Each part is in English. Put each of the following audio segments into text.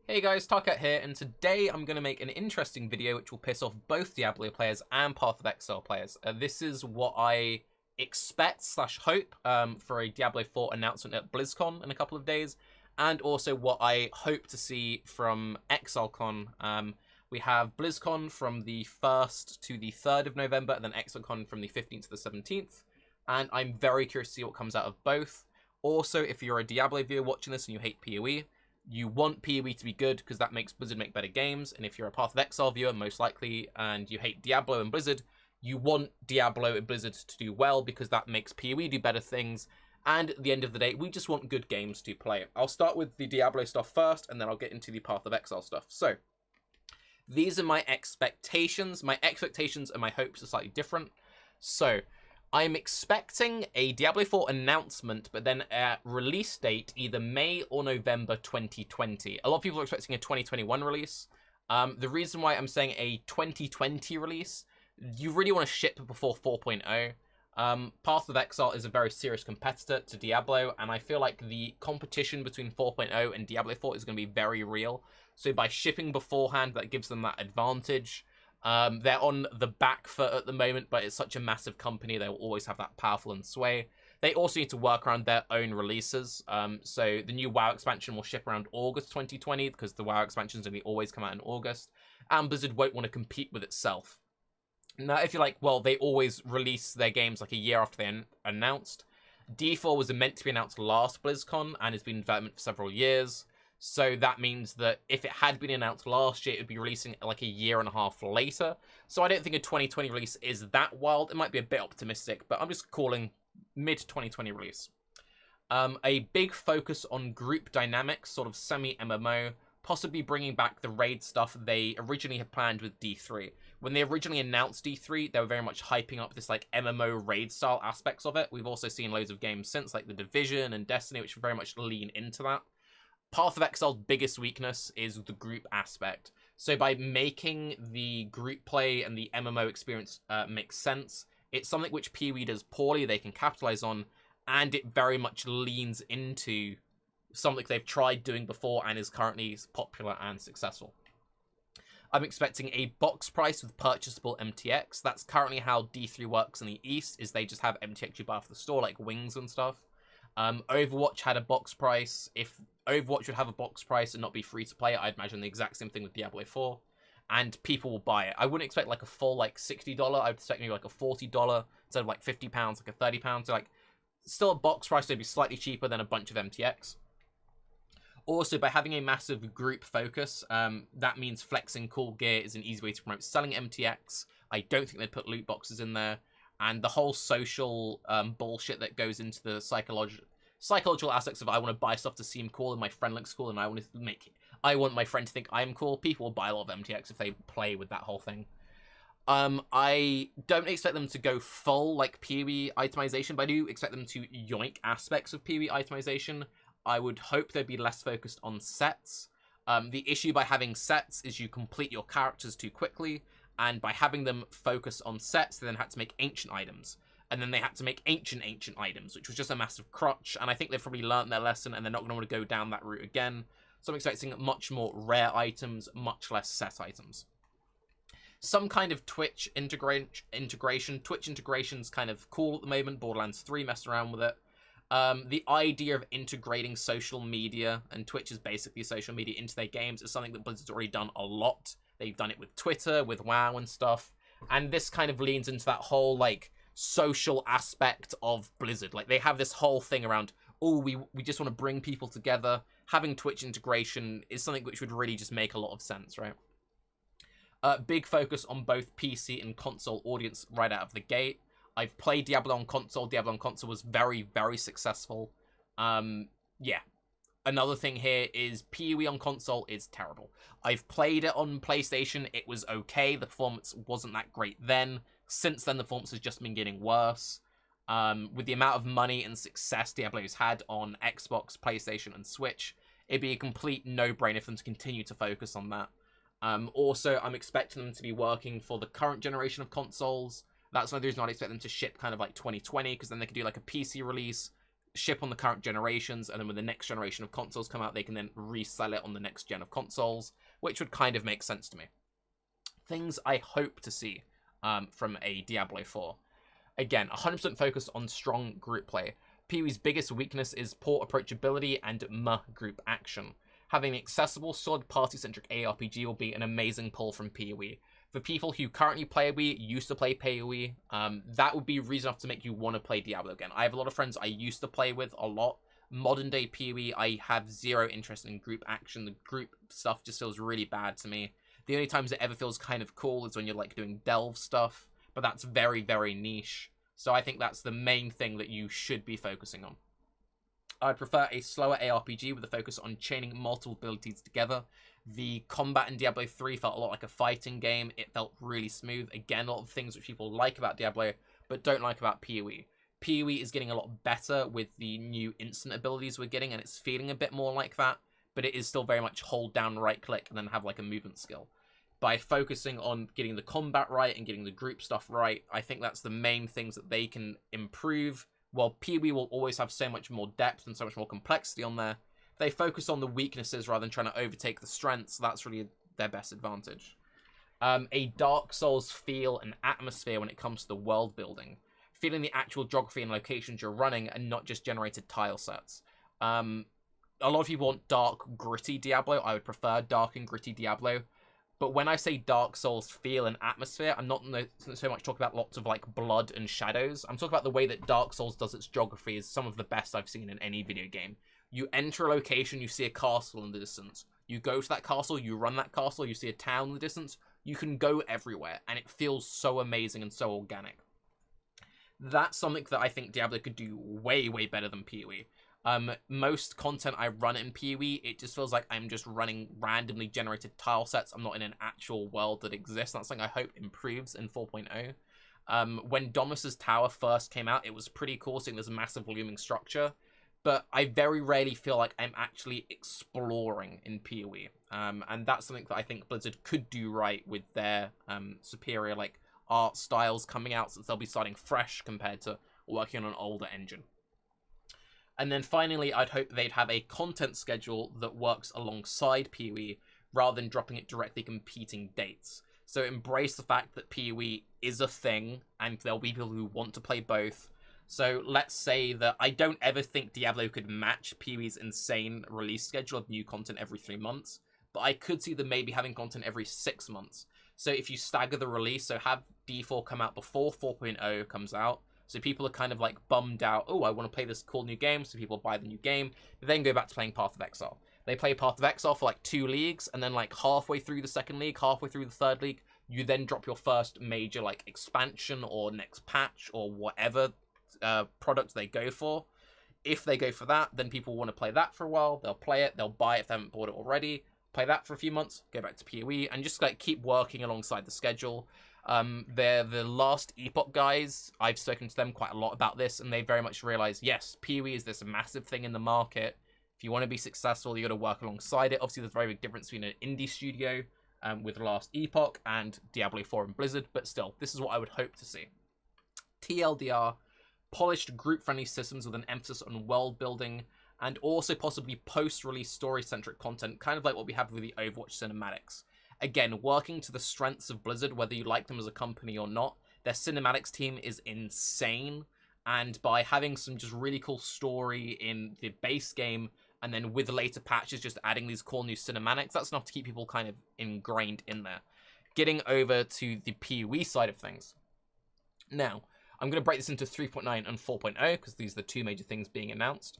Hey guys, Tarke here, and today I'm going to make an interesting video which will piss off both Diablo players and Path of Exile players. This is what I expect / hope for a Diablo 4 announcement at BlizzCon in a couple of days, and also what I hope to see from ExileCon. We have BlizzCon from the 1st to the 3rd of November, and then ExileCon from the 15th to the 17th, and I'm very curious to see what comes out of both. Also, if you're a Diablo viewer watching this and you hate PoE, you want PoE to be good because that makes Blizzard make better games. And if you're a Path of Exile viewer, most likely, and you hate Diablo and Blizzard, you want Diablo and Blizzard to do well because that makes PoE do better things. And at the end of the day, we just want good games to play. I'll start with the Diablo stuff first, and then I'll get into the Path of Exile stuff. So, these are my expectations. My expectations and my hopes are slightly different. So, I'm expecting a Diablo 4 announcement, but then a release date either May or November 2020. A lot of people are expecting a 2021 release. The reason why I'm saying a 2020 release, you really want to ship before 4.0. Path of Exile is a very serious competitor to Diablo, and I feel like the competition between 4.0 and Diablo 4 is going to be very real. So by shipping beforehand, that gives them that advantage. They're on the back foot at the moment, but it's such a massive company, they will always have that powerful and sway. They also need to work around their own releases. So the new WoW expansion will ship around August 2020, because the WoW expansions only always come out in August, and Blizzard won't want to compete with itself. Now, if you're like, well, they always release their games like a year after they announced. D4 was meant to be announced last BlizzCon, and has been in development for several years. So that means that if it had been announced last year, it would be releasing like a year and a half later. So I don't think a 2020 release is that wild. It might be a bit optimistic, but I'm just calling mid-2020 release. A big focus on group dynamics, sort of semi-MMO, possibly bringing back the raid stuff they originally had planned with D3. When they originally announced D3, they were very much hyping up this like MMO raid style aspects of it. We've also seen loads of games since, like The Division and Destiny, which very much lean into that. Path of Exile's biggest weakness is the group aspect. So by making the group play and the MMO experience make sense, it's something which PoE does poorly, they can capitalize on, and it very much leans into something they've tried doing before and is currently popular and successful. I'm expecting a box price with purchasable MTX. That's currently how D3 works in the East, is they just have MTX you buy off the store, like wings and stuff. Overwatch had a box price. If Overwatch would have a box price and not be free to play, I'd imagine the exact same thing with Diablo 4. And people will buy it. I wouldn't expect like a full like $60. I would expect maybe like a $40 instead of like £50, like a £30. So like still a box price, they'd be slightly cheaper than a bunch of MTX. Also, by having a massive group focus, that means flexing cool gear is an easy way to promote selling MTX. I don't think they'd put loot boxes in there. And the whole social bullshit that goes into the psychological aspects of I want to buy stuff to seem cool and my friend looks cool and I want my friend to think I'm cool. People will buy a lot of MTX if they play with that whole thing. I don't expect them to go full like PoE itemization, but I do expect them to yoink aspects of PoE itemization. I would hope they'd be less focused on sets. The issue by having sets is you complete your characters too quickly. And by having them focus on sets, they then had to make ancient items. And then they had to make ancient items, which was just a massive crutch. And I think they've probably learned their lesson and they're not going to want to go down that route again. So I'm expecting much more rare items, much less set items. Some kind of Twitch integration. Twitch integration's kind of cool at the moment. Borderlands 3 messed around with it. The idea of integrating social media, and Twitch is basically social media, into their games is something that Blizzard's already done a lot. They've done it with Twitter, with WoW and stuff. And this kind of leans into that whole, like, social aspect of Blizzard. Like, they have this whole thing around, oh, we just want to bring people together. Having Twitch integration is something which would really just make a lot of sense, right? Big focus on both PC and console audience right out of the gate. I've played Diablo on console. Diablo on console was very, very successful. Yeah. Another thing here is PoE on console is terrible. I've played it on PlayStation. It was okay. The performance wasn't that great then. Since then, the performance has just been getting worse. With the amount of money and success Diablo's had on Xbox, PlayStation, and Switch, it'd be a complete no-brainer for them to continue to focus on that. Also, I'm expecting them to be working for the current generation of consoles. That's another reason I'd expect them to ship kind of like 2020, because then they could do like a PC release, ship on the current generations, and then when the next generation of consoles come out, they can then resell it on the next gen of consoles, which would kind of make sense to me. Things I hope to see from a Diablo 4. Again, 100% focused on strong group play. PoE's biggest weakness is poor approachability and group action. Having an accessible, solid, party-centric ARPG will be an amazing pull from PoE. For people who currently play PoE, used to play PoE, that would be reason enough to make you want to play Diablo again. I have a lot of friends I used to play with a lot. Modern day PoE, I have zero interest in group action. The group stuff just feels really bad to me. The only times it ever feels kind of cool is when you're like doing delve stuff, but that's very, very niche. So I think that's the main thing that you should be focusing on. I'd prefer a slower ARPG with a focus on chaining multiple abilities together. The combat in Diablo 3 felt a lot like a fighting game. It felt really smooth. Again, a lot of things which people like about Diablo, but don't like about PoE. PoE is getting a lot better with the new instant abilities we're getting, and it's feeling a bit more like that, but it is still very much hold down, right click, and then have like a movement skill. By focusing on getting the combat right and getting the group stuff right, I think that's the main things that they can improve. While PoE will always have so much more depth and so much more complexity on there, they focus on the weaknesses rather than trying to overtake the strengths. That's really their best advantage. A Dark Souls feel and atmosphere when it comes to the world building. Feeling the actual geography and locations you're running and not just generated tile sets. A lot of people want dark, gritty Diablo. I would prefer dark and gritty Diablo. But when I say Dark Souls feel and atmosphere, I'm not so much talking about lots of like blood and shadows. I'm talking about the way that Dark Souls does its geography is some of the best I've seen in any video game. You enter a location, you see a castle in the distance. You go to that castle, you run that castle, you see a town in the distance. You can go everywhere, and it feels so amazing and so organic. That's something that I think Diablo could do way, way better than PoE. Most content I run in PoE, it just feels like I'm just running randomly generated tile sets. I'm not in an actual world that exists. That's something I hope improves in 4.0. When Domus's Tower first came out, it was pretty cool seeing this massive looming structure, but I very rarely feel like I'm actually exploring in PoE. And that's something that I think Blizzard could do right with their superior like art styles coming out, since they'll be starting fresh compared to working on an older engine. And then finally, I'd hope they'd have a content schedule that works alongside PoE rather than dropping it directly competing dates. So embrace the fact that PoE is a thing and there'll be people who want to play both. So let's say that I don't ever think Diablo could match PoE's insane release schedule of new content every 3 months, but I could see them maybe having content every 6 months. So if you stagger the release, so have D4 come out before 4.0 comes out, so people are kind of like bummed out, oh, I want to play this cool new game, so people buy the new game, then go back to playing Path of Exile. They play Path of Exile for like 2 leagues, and then like halfway through the second league, halfway through the third league, you then drop your first major like expansion or next patch or whatever product they go for. If they go for that, then people want to play that for a while, they'll play it, they'll buy it if they haven't bought it already, play that for a few months, go back to PoE, and just like keep working alongside the schedule. They're the Last Epoch guys. I've spoken to them quite a lot about this, and they very much realize, yes, PoE is this massive thing in the market. If you want to be successful, you got to work alongside it. Obviously, there's a very big difference between an indie studio with Last Epoch and Diablo 4 and Blizzard, but still, this is what I would hope to see. TLDR, polished group-friendly systems with an emphasis on world building, and also possibly post-release story-centric content, kind of like what we have with the Overwatch cinematics. Again, working to the strengths of Blizzard, whether you like them as a company or not. Their cinematics team is insane, and by having some just really cool story in the base game, and then with later patches just adding these cool new cinematics, that's enough to keep people kind of ingrained in there. Getting over to the PoE side of things. Now, I'm going to break this into 3.9 and 4.0, because these are the 2 major things being announced.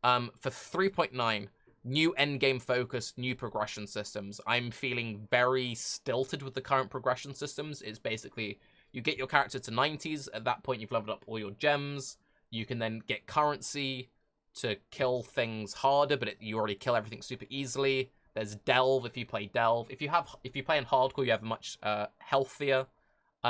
For 3.9, new endgame focused, new progression systems. I'm feeling very stilted with the current progression systems. It's basically, you get your character to 90s, at that point you've leveled up all your gems, you can then get currency to kill things harder, but you already kill everything super easily. There's Delve if you play Delve. If you play in hardcore, you have a much healthier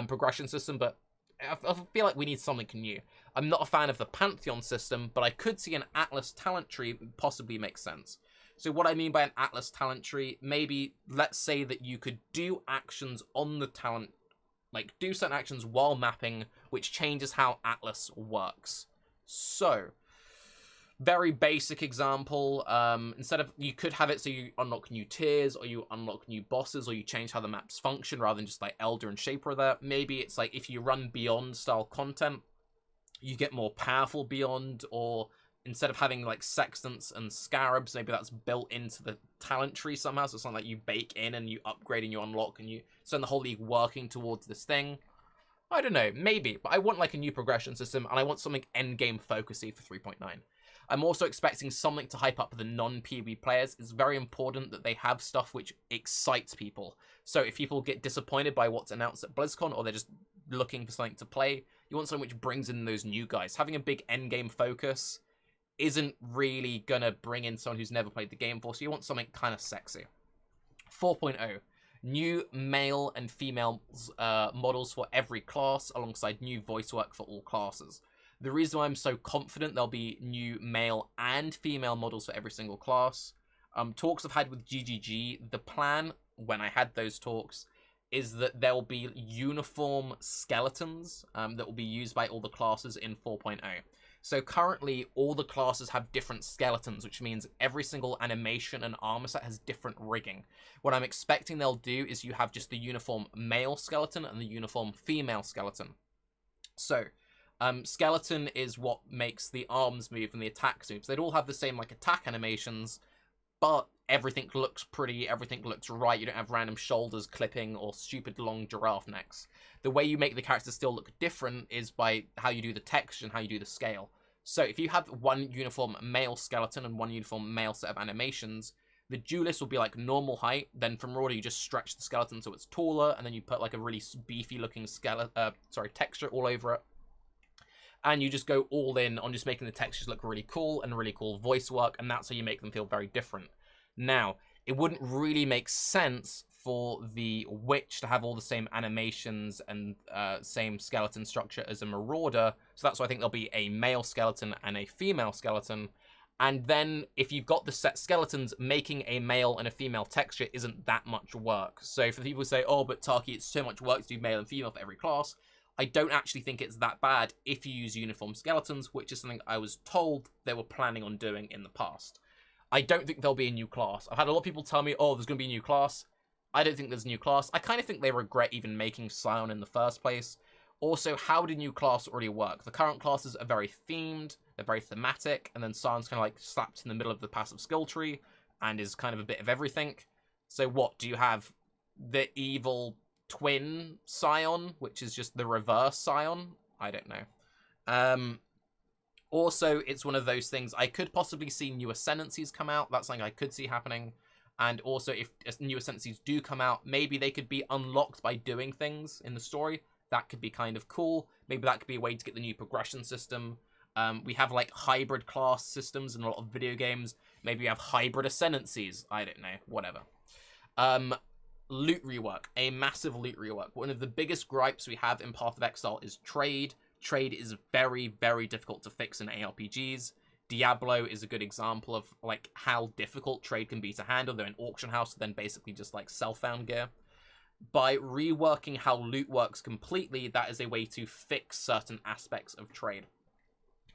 progression system, but I feel like we need something new. I'm not a fan of the Pantheon system, but I could see an Atlas talent tree possibly make sense. So what I mean by an Atlas talent tree, maybe let's say that you could do actions on the talent, like do certain actions while mapping, which changes how Atlas works. So Very basic example, instead of, you could have it so you unlock new tiers, or you unlock new bosses, or you change how the maps function rather than just like Elder and Shaper are there. Maybe it's like if you run Beyond style content, you get more powerful Beyond, or instead of having like sextants and scarabs, maybe that's built into the talent tree somehow, so it's something like you bake in and you upgrade and you unlock, and you spend the whole league working towards this thing. I don't know, maybe, but I want like a new progression system, and I want something endgame focusy for 3.9. I'm also expecting something to hype up the non-PvE players. It's very important that they have stuff which excites people. So if people get disappointed by what's announced at BlizzCon, or they're just looking for something to play, you want something which brings in those new guys. Having a big endgame focus isn't really gonna bring in someone who's never played the game before, so you want something kind of sexy. 4.0. New male and female models for every class, alongside new voice work for all classes. The reason why I'm so confident there'll be new male and female models for every single class, talks I've had with GGG, the plan when I had those talks is that there will be uniform skeletons that will be used by all the classes in 4.0. So currently, all the classes have different skeletons, which means every single animation and armor set has different rigging. What I'm expecting they'll do is you have just the uniform male skeleton and the uniform female skeleton. So, skeleton is what makes the arms move and the attacks move. So they'd all have the same like attack animations, but everything looks pretty, everything looks right. You don't have random shoulders clipping or stupid long giraffe necks. The way you make the characters still look different is by how you do the texture and how you do the scale. So if you have one uniform male skeleton and one uniform male set of animations, the duelist will be like normal height. Then from order, you just stretch the skeleton so it's taller, and then you put like a really beefy looking texture all over it. And you just go all in on just making the textures look really cool and really cool voice work, and that's how you make them feel very different. Now, it wouldn't really make sense for the Witch to have all the same animations and same skeleton structure as a Marauder, so that's why I think there'll be a male skeleton and a female skeleton. And then, if you've got the set skeletons, making a male and a female texture isn't that much work. So for people who say, oh, but Tarke, it's so much work to do male and female for every class, I don't actually think it's that bad if you use uniform skeletons, which is something I was told they were planning on doing in the past. I don't think there'll be a new class. I've had a lot of people tell me, oh, there's going to be a new class. I don't think there's a new class. I kind of think they regret even making Scion in the first place. Also, how did new class already work? The current classes are very themed, they're very thematic, and then Sion's kind of like slapped in the middle of the passive skill tree and is kind of a bit of everything. So what, do you have the evil twin Scion, which is just the reverse Scion? I don't know. Also, it's one of those things, I could possibly see new Ascendancies come out. That's something I could see happening. And also, if new Ascendancies do come out, maybe they could be unlocked by doing things in the story. That could be kind of cool. Maybe that could be a way to get the new progression system. We have, like, hybrid class systems in a lot of video games. Maybe we have hybrid Ascendancies. I don't know. Whatever. Loot rework. A massive loot rework. One of the biggest gripes we have in Path of Exile is trade. Trade is very, very difficult to fix in ARPGs. Diablo is a good example of like how difficult trade can be to handle. They're an auction house, then basically just like self-found gear. By reworking how loot works completely, that is a way to fix certain aspects of trade.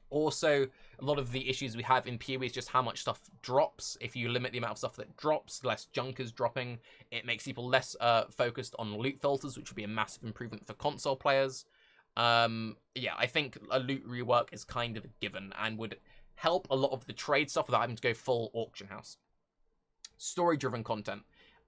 Also, a lot of the issues we have in PoE is just how much stuff drops. If you limit the amount of stuff that drops, less junk is dropping. It makes people less focused on loot filters, which would be a massive improvement for console players. Yeah, I think a loot rework is kind of a given and would help a lot of the trade stuff without having to go full auction house. Story-driven content.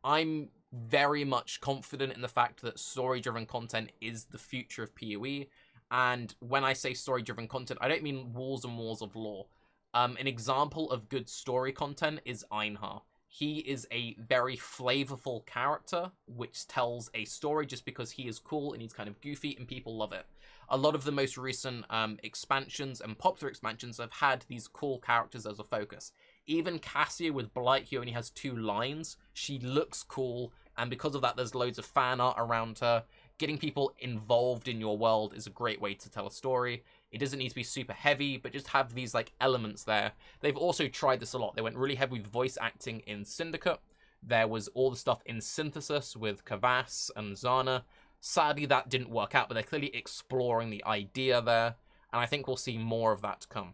I'm very much confident in the fact that story-driven content is the future of PoE. And when I say story-driven content, I don't mean walls and walls of lore. An example of good story content is Einhar. He is a very flavorful character, which tells a story just because he is cool and he's kind of goofy and people love it. A lot of the most recent expansions and popular expansions have had these cool characters as a focus. Even Cassia with Blight, he only has 2 lines. She looks cool, and because of that, there's loads of fan art around her. Getting people involved in your world is a great way to tell a story. It doesn't need to be super heavy, but just have these like elements there. They've also tried this a lot. They went really heavy with voice acting in Syndicate. There was all the stuff in Synthesis with Kvass and Zana. Sadly, that didn't work out, but they're clearly exploring the idea there, and I think we'll see more of that to come.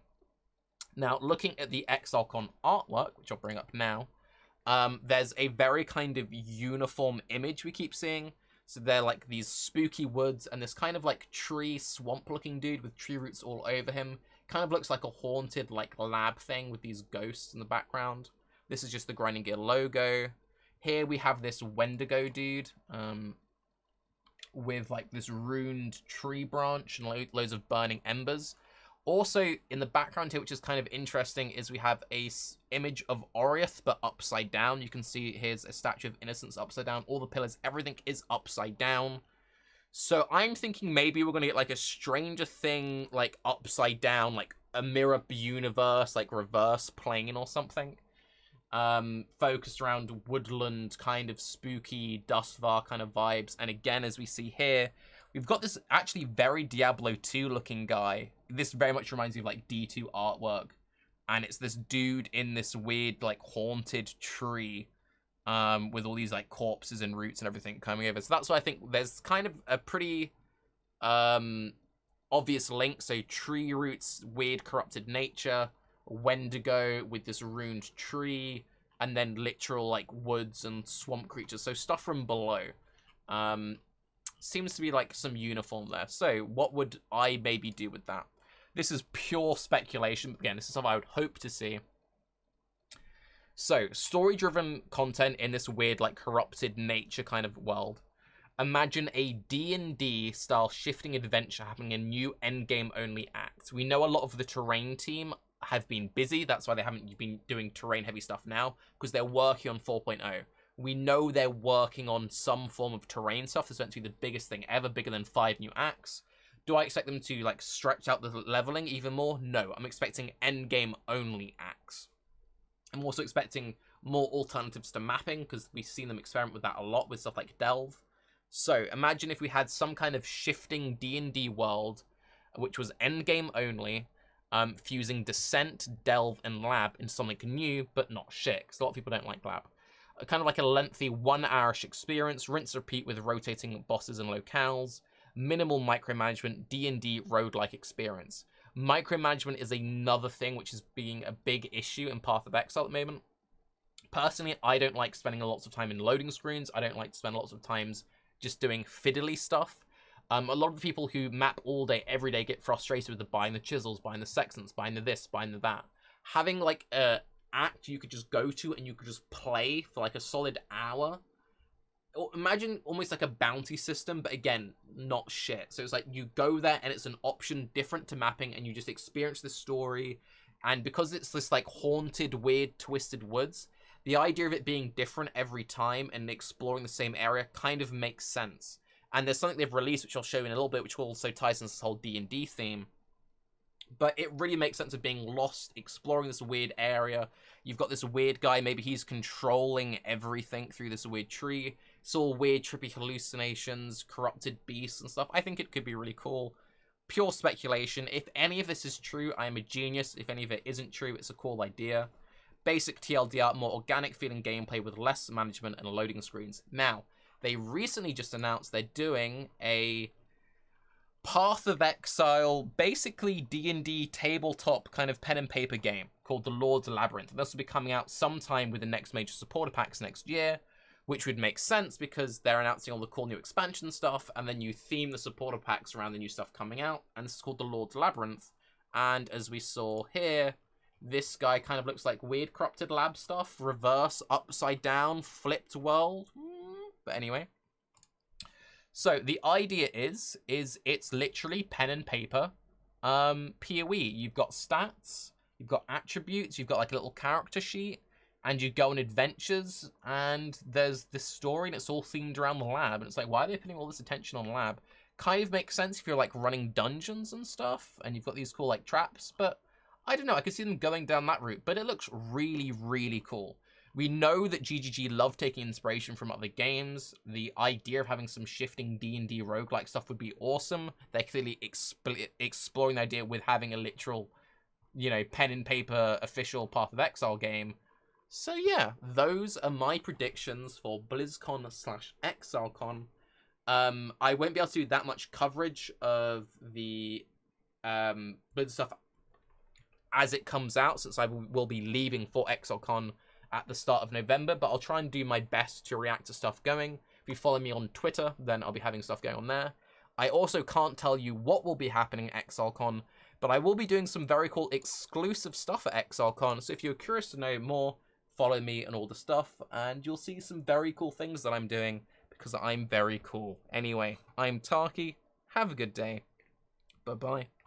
Now, looking at the ExileCon artwork, which I'll bring up now, there's a very kind of uniform image we keep seeing. So they're like these spooky woods and this kind of like tree swamp looking dude with tree roots all over him. Kind of looks like a haunted like lab thing with these ghosts in the background. This is just the Grinding Gear logo. Here we have this Wendigo dude with like this ruined tree branch and loads of burning embers. Also, in the background here, which is kind of interesting, is we have a image of Oriath, but upside down. You can see here's a statue of Innocence upside down. All the pillars, everything is upside down. So I'm thinking maybe we're going to get like a Stranger Thing, like upside down, like a mirror universe, like reverse plane or something. Focused around woodland, kind of spooky, Dustvar kind of vibes. And again, as we see here, we've got this actually very Diablo 2 looking guy. This very much reminds me of like D2 artwork. And it's this dude in this weird like haunted tree with all these like corpses and roots and everything coming over. So that's why I think there's kind of a pretty obvious link. So tree roots, weird corrupted nature, Wendigo with this ruined tree, and then literal like woods and swamp creatures. So stuff from below. Seems to be like some uniform there. So what would I maybe do with that? This is pure speculation. Again, this is something I would hope to see. So, story-driven content in this weird, like, corrupted nature kind of world. Imagine a D&D style shifting adventure happening in new endgame-only acts. We know a lot of the terrain team have been busy. That's why they haven't been doing terrain-heavy stuff now, because they're working on 4.0. We know they're working on some form of terrain stuff. This is meant to be the biggest thing ever, bigger than 5 new acts. Do I expect them to like stretch out the leveling even more? No, I'm expecting endgame only acts. I'm also expecting more alternatives to mapping, because we've seen them experiment with that a lot with stuff like Delve. So imagine if we had some kind of shifting D&D world, which was endgame only, fusing Descent, Delve, and Lab in something new, but not shit, because a lot of people don't like Lab. Kind of like a lengthy 1-hour-ish experience, rinse repeat with rotating bosses and locales. Minimal micromanagement, D&D roguelike experience. Micromanagement is another thing which is being a big issue in Path of Exile at the moment. Personally, I don't like spending lots of time in loading screens. I don't like to spend lots of times just doing fiddly stuff. A lot of the people who map all day, every day, get frustrated with the buying the chisels, buying the sextants, buying the this, buying the that. Having like a act you could just go to and you could just play for like a solid hour. Imagine almost like a bounty system, but again, not shit. So it's like you go there and it's an option different to mapping and you just experience the story. And because it's this like haunted, weird, twisted woods, the idea of it being different every time and exploring the same area kind of makes sense. And there's something they've released, which I'll show you in a little bit, which also ties into this whole D&D theme. But it really makes sense of being lost, exploring this weird area. You've got this weird guy, maybe he's controlling everything through this weird tree. It's all weird, trippy hallucinations, corrupted beasts and stuff. I think it could be really cool. Pure speculation. If any of this is true, I am a genius. If any of it isn't true, it's a cool idea. Basic TLDR, more organic feeling gameplay with less management and loading screens. Now, they recently just announced they're doing a Path of Exile, basically D&D tabletop kind of pen and paper game called The Lord's Labyrinth. And this will be coming out sometime with the next major supporter packs next year, which would make sense because they're announcing all the cool new expansion stuff, and then you theme the supporter packs around the new stuff coming out, and this is called The Lord's Labyrinth. And as we saw here, this guy kind of looks like weird corrupted lab stuff, reverse, upside down, flipped world. But anyway. So the idea is it's literally pen and paper PoE. You've got stats, you've got attributes, you've got like a little character sheet, and you go on adventures, and there's this story, and it's all themed around the lab. And it's like, why are they putting all this attention on lab? Kind of makes sense if you're like running dungeons and stuff, and you've got these cool like traps, but I don't know, I could see them going down that route, but it looks really, really cool. We know that GGG love taking inspiration from other games. The idea of having some shifting D&D roguelike stuff would be awesome. They're clearly exploring the idea with having a literal, you know, pen and paper official Path of Exile game. So yeah, those are my predictions for BlizzCon/ExileCon. I won't be able to do that much coverage of the Blizz stuff as it comes out, since I will be leaving for ExileCon at the start of November, but I'll try and do my best to react to stuff going. If you follow me on Twitter, then I'll be having stuff going on there. I also can't tell you what will be happening at ExileCon, but I will be doing some very cool exclusive stuff at ExileCon, so if you're curious to know more, follow me and all the stuff, and you'll see some very cool things that I'm doing, because I'm very cool. Anyway, I'm Tarke. Have a good day. Bye-bye.